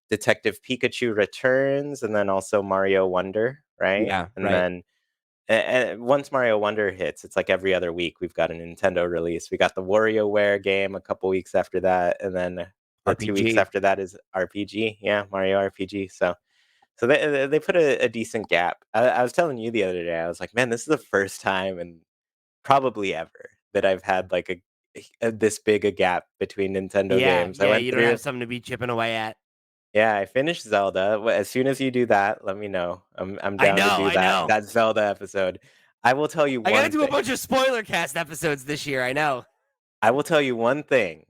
Detective Pikachu Returns, and then also Mario Wonder, right? Yeah, And right. then once Mario Wonder hits, it's like every other week we've got a Nintendo release. We got the WarioWare game a couple weeks after that, and then the 2 weeks RPG. after that is RPG. Yeah, Mario RPG. So they put a decent gap. I was telling you the other day, I was like, man, this is the first time and probably ever that I've had like this big a gap between Nintendo Yeah, games. I yeah, went you don't through. have something to be chipping away at. Yeah, I finished Zelda. As soon as you do that, let me know. I'm I down to know, do I that know. that Zelda episode. I will tell you I gotta one do a thing. bunch of spoiler cast episodes this year, I know. I will tell you one thing.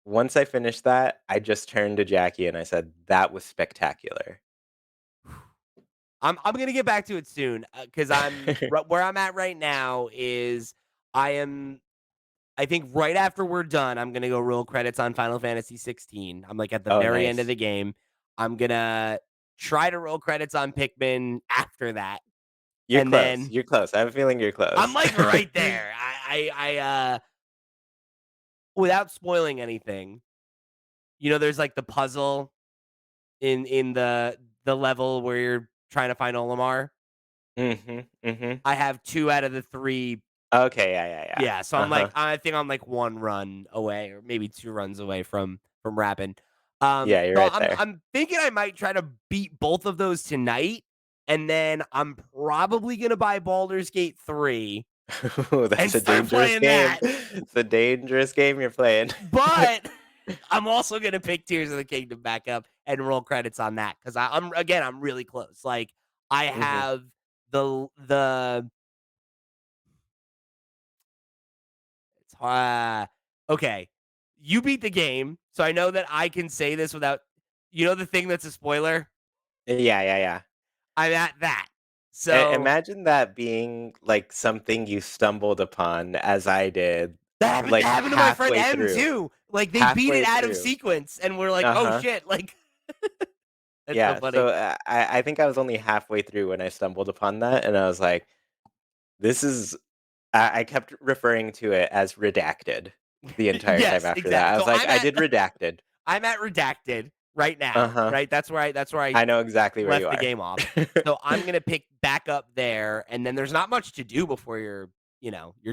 Once I finished that, I just turned to Jackie and I said, "That was spectacular." I'm gonna get back to it soon, because where I'm at right now is I am I think right after we're done, I'm gonna go roll credits on Final Fantasy 16. I'm like at the Oh, very end of nice. the game. I'm gonna try to roll credits on Pikmin after that, You're and close. then You're close. I have a feeling you're I'm close. like right there. Without spoiling anything, there's like the puzzle in the level where you're trying to find Olimar. Mhm, mhm. I have 2 out of the 3. Okay, yeah, yeah, yeah. Yeah, so Uh-huh. I think I'm like 1 run away or maybe 2 runs away from wrapping. Yeah, you're So right I'm there. I'm thinking I might try to beat both of those tonight, and then I'm probably gonna buy Baldur's Gate 3 Ooh, and that's a start dangerous playing game. that, It's a dangerous game you're playing. but I'm also gonna pick Tears of the Kingdom back up and roll credits on that because I'm really close. Like, I Mhm. have the it's okay. You beat the game, so I know that I can say this without the thing that's a spoiler? Yeah, yeah, yeah. I'm at that. So Imagine that being, like, something you stumbled upon as I did, that like, happened to my friend halfway M through. too. Like they beat it Halfway out of through. sequence and we're like, "Oh Uh-huh. shit." Like that's so Yeah, funny. so, I think I was only halfway through when I stumbled upon that, and I was like, "This is." I kept referring to it as redacted the entire time Yes, after that. exactly. I was So like, "I did redacted." I'm at redacted right now, Uh-huh. right? That's where I I know exactly where you left the are. game off. So I'm gonna pick back up there, and then there's not much to do before you're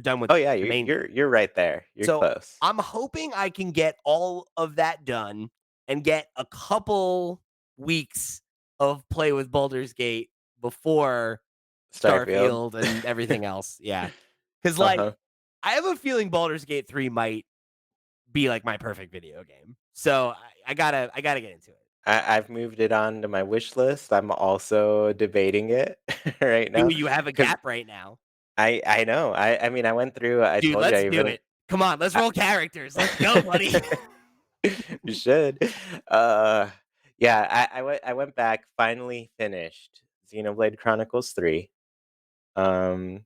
done with Oh, yeah, the you're main you're game. you're right there. You're So close. I'm hoping I can get all of that done, and get a couple weeks of play with Baldur's Gate before Starfield. Starfield and everything else. Yeah. Cause like Uh-huh. I have a feeling Baldur's Gate 3 might be like my perfect video game. So I gotta get into it. I've moved it on to my wish list. I'm also debating it right now Dude, you have a because gap right now. I know. I mean, I went through I Dude, told you let's I do even it. Come on, let's I roll characters. Let's go, buddy. You should. Uh, yeah, I went back, finally finished Xenoblade Chronicles 3. Um,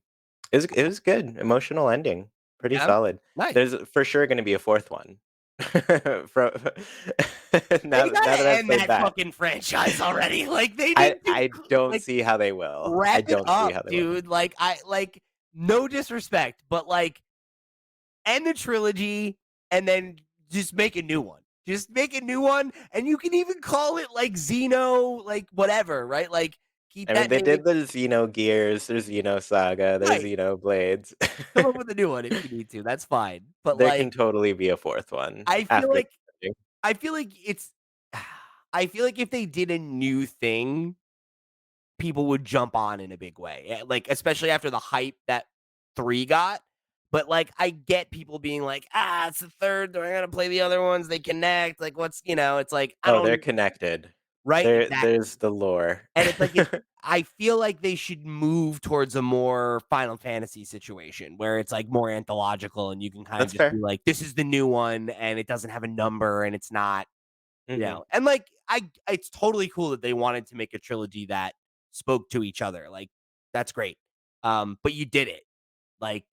it was good, emotional ending, pretty Yeah. solid. Nice. There's for sure gonna be a 4th one. From They now that gotta I've end played that that. fucking franchise already. Like they I need to I don't like see how they will. I wrap it don't see up, how they will. dude. Like I like no disrespect, but like end the trilogy and then just make a new one. Just make a new one, and you can even call it like Xeno, like whatever, right? Like keep I mean, that they name. did the Xenogears, there's Xenosaga, there's Right. Xenoblades. Come up with a new one if you need to. That's fine. But There like can totally be a 4th one I feel after like the ending. I feel like it's I feel like if they did a new thing, people would jump on in a big way. Like especially after the hype that 3 got. But like I get people being like, "Ah, it's the 3rd. Do I gotta play the other ones? They connect." Like what's, it's like I Oh, they're don't connected. right? Exactly. There's the lore. And it's like I feel like they should move towards a more Final Fantasy situation where it's like more anthological and you can kind of That's just be fair. like, this is the new one and it doesn't have a number and it's not, Mhm. and like it's totally cool that they wanted to make a trilogy that spoke to each other. Like that's great. But you did it. Like,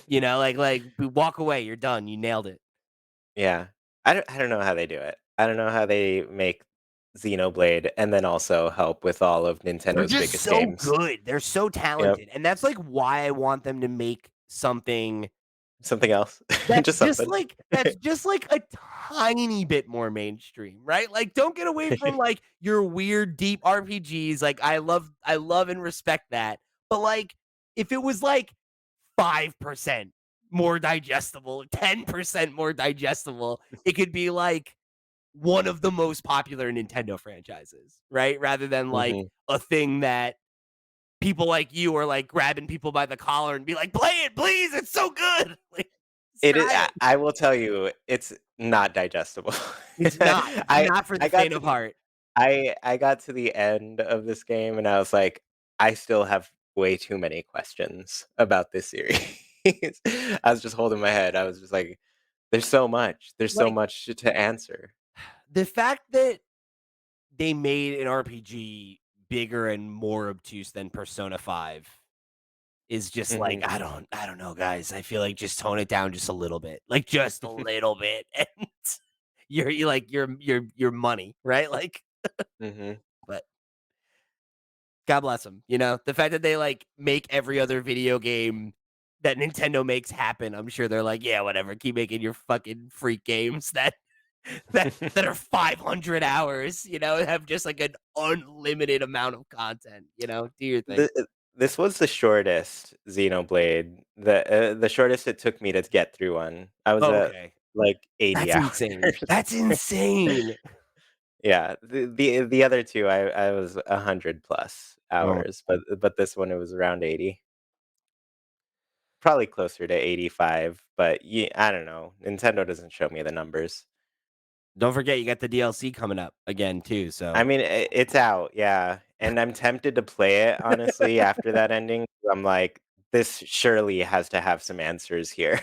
like walk away, you're done. You nailed it. Yeah. I don't know how they do it. I don't know how they make Xenoblade and then also help with all of They're Nintendo's just biggest so games. good. They're so Yep. talented. And that's like why I want them to make something Something else. That's Just just something. like that's just like a tiny bit more mainstream, right? Like, don't get away from, like, your weird deep RPGs, like, I love and respect that, but, like, if it was, like, 5% more digestible, 10% more digestible, it could be, like, one of the most popular Nintendo franchises, right? Rather than, like, Mhm. a thing that people like you are, like, grabbing people by the collar and be like, "Play it, please, it's so good." Like, It is try it. I will tell you, it's not digestible. It's not. It's I not for I the got faint to of the heart. I got to the end of this game and I was like, "I still have way too many questions about this series." I was just holding my head. I was just like, "There's so much. There's so Like, much to answer." the fact that they made an RPG bigger and more obtuse than Persona 5 is just like, Mhm, I don't know, guys. I feel like just tone it down just a little bit. Like, just a little bit, and you're like, your money, right? Like, mhm. but God bless them. The fact that they, like, make every other video game that Nintendo makes happen, I'm sure they're like, "Yeah, whatever. Keep making your fucking freak games that are 500 hours, have just like an unlimited amount of content, do your thing." The this was the shortest Xenoblade, the shortest it took me to get through one. I was Oh, at, okay. like, 80 That's insane. hours. That's insane. Yeah, the other 2, I was 100 plus Oh, hours, but this one, it was around 80. Probably closer to 85, but I don't know. Nintendo doesn't show me the numbers. don't forget you got the DLC coming up again too, I so mean, it's out, yeah, and I'm tempted to play it, honestly, after that ending. I'm like, "This surely has to have some answers here."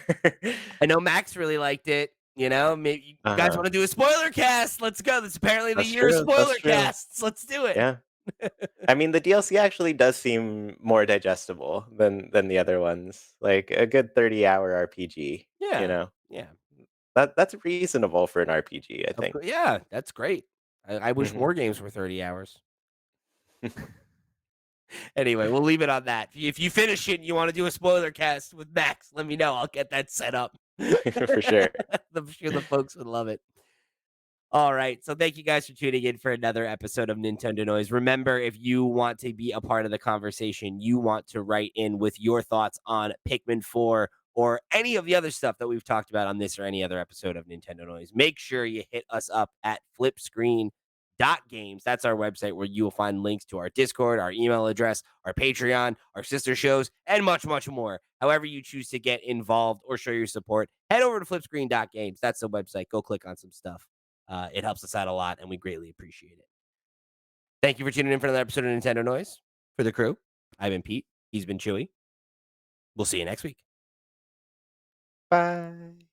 I know Max really liked it, maybe you guys Uh-huh. wanna do a spoiler cast? Let's go. This is apparently the That's year of true, that's spoiler true. casts. Let's do it. Yeah. I mean, the DLC actually does seem more digestible than the other ones, like, a good 30-hour RPG, you Yeah, know? yeah. That's reasonable for an RPG, I think. Yeah, that's great. I wish Mhm. more games were 30 hours. Anyway, we'll leave it on that. If you finish it and you wanna do a spoiler cast with Max, let me know. I'll get that set up. For sure. I'm sure the folks would love it. All right. So thank you guys for tuning in for another episode of Nintendo Noise. Remember, if you want to be a part of the conversation, you want to write in with your thoughts on Pikmin 4 or any of the other stuff that we've talked about on this or any other episode of Nintendo Noise, make sure you hit us up at flipscreen.games. That's our website where you will find links to our Discord, our email address, our Patreon, our sister shows, and much, much more. However, you choose to get involved or show your support, head over to flipscreen.games. That's the website. Go click on some stuff. It helps us out a lot, and we greatly appreciate it. Thank you for tuning in for another episode of Nintendo Noise. For the crew, I've been Pete. He's been Chewy. We'll see you next week. Bye.